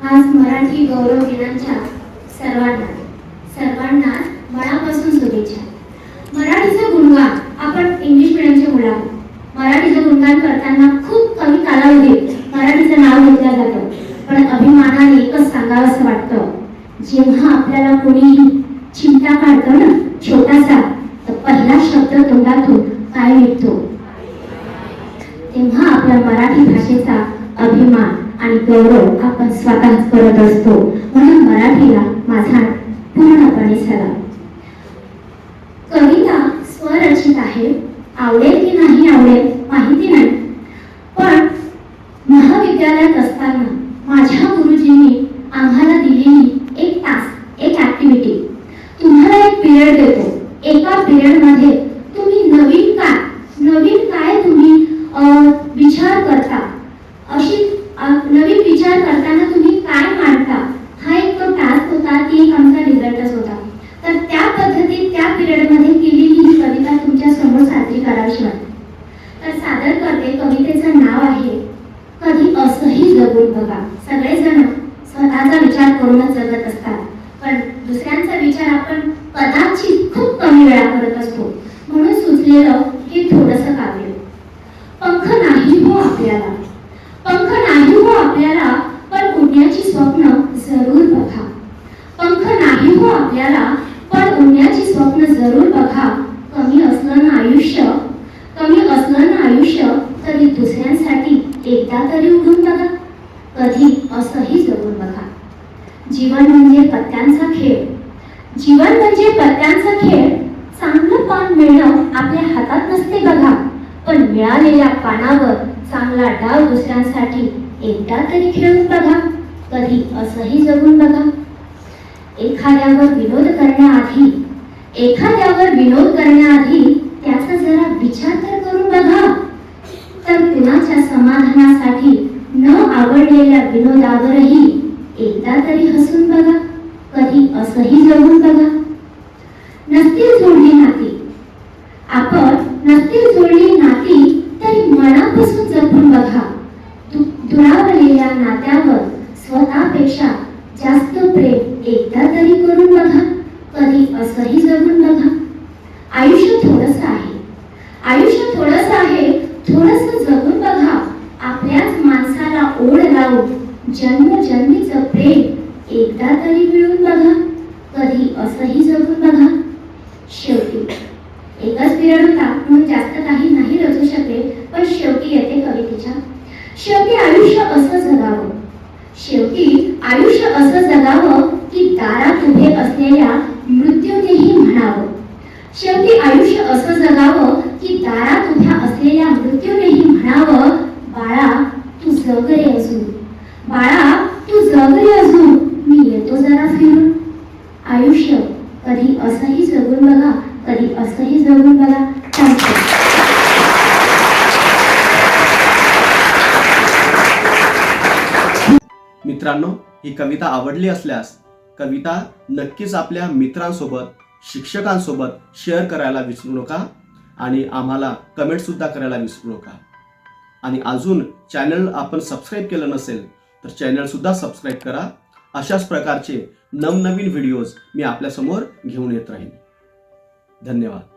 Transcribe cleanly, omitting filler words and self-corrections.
आज मराठी गौरव दिनाच्या सर्वांना मनापासून शुभेच्छा। मराठीचं गुणगान आपण इंग्लिश मीडियमचे मुलं आहोत। मराठीचं गुणगान करताना खूप कमी कालावधीत मराठीचं नाव घेतलं जातं, पण अभिमानाने एकच सांगावंसं वाटतं, जेव्हा आपल्याला कोणीही चिमटा काढतं ना छोटासा, तर पहिला शब्द तोंडातून काय निघतो, तेव्हा आपल्या मराठी भाषेचा अभिमान आणि गौरव आपण स्वतःच करत असतो। म्हणून मराठीला माझा पूर्णपणे सलाम। कविता स्वरचित आहे, आवडेल की नाही आवडेल माहिती नाही, पण महाविद्यालयात असताना माझ्या गुरुजींनी आम्हाला दिलेली एक टास्क, एक ऍक्टिव्हिटी, तुम्हाला एक पिरियड देतो, एका पिरियड मध्ये तुम्ही नवीन काय तुम्ही विचार करता, अशी नवीन विचार करताना तुम्ही काय मांडता, हा एक तो टास्क होता, ती एक आमचा रिझल्टच होता। तर त्या पद्धतीत त्या पिरियड मध्ये केलेली ही कविता तुमच्या समोर सादरी करावीशी वाटते। तर सादर करते, कवितेचं नाव आहे कधी असंही जगून बघा। सगळेजण स्वतःचा विचार करूनच जगत असतात, पण दुसऱ्यांचा विचार आपण कदाचित खूप कमी वेळा करत असतो, म्हणून सुचलेलं हे थोडंसं काव्य। पंख नाही हो आपल्याला, पंख नाही हो आपल्याला, पण उडण्याची स्वप्न जरूर बघा। पंख नाही हो आपल्याला, पण उडण्याची स्वप्न जरूर बघा। कमी असलं ना आयुष्य तरी दुसऱ्यांसाठी एकदा तरी उडून बघा। कधी असंही जगून बघा। जीवन म्हणजे पत्त्यांचा खेळ, जीवन म्हणजे पत्त्यांचा खेळ। चांगलं पान मिळणं आपल्या हातात नसते बघा, पण मिळालेल्या पानावर चांगला डाव दुसऱ्यांसाठी एकदा तरी खेळून बघा। कधी असंही जगून बघा। एखाद्यावर विनोद करण्याआधी त्याचा जरा विचार तर करून बघा। तर कुणाच्या समाधानासाठी न आवडलेल्या विनोदावरही एकदा तरी हसून बघा। कधी असंही जगून बघा। नसतील जोडली नाती तरी मनापासून जपून बघा। दुरावलेल्या नात्यावर स्वतःपेक्षा जास्त प्रेम एकदा तरी करून बघा। कधी असंही जगून बघा। आयुष्य थोडंसं आहे, थोडंसं जगून बघा। आपल्याच माणसाला ओढ लावून जन्मजन्मीचं प्रेम एकदा तरी मिळून बघा। कधी असंही जगून बघा। शेवटी एकच पिरियड होता, म्हणून जास्त काही नाही रचू शकले, पण शेवटी येते कवितेच्या। शेवटी आयुष्य असं जगावं की दारात उभे असलेल्या मृत्यूनेही म्हणावं। शेवटी आयुष्य असं जगावं की दारात उभ्या असलेल्या मृत्यूनेही म्हणावं, बाळा तू जग रे अजून, बाळा तू जग रे अजून, मी येतो जरा फिरून। आयुष्य कधी असंही जगून बघा, कधी असंही जगून बघा। मित्रांनो, ही कविता आवडली असल्यास कविता नक्कीच आपल्या मित्रांसोबत, शिक्षकांसोबत शेअर करायला विसरू नका आणि आम्हाला कमेंट सुद्धा करायला विसरू नका। आणि अजून चॅनल आपण सबस्क्राईब केलं नसेल तर चॅनल सुद्धा सबस्क्राईब करा। अशाच प्रकारचे नवनवीन व्हिडिओज मी आपल्यासमोर घेऊन येत राहीन। धन्यवाद।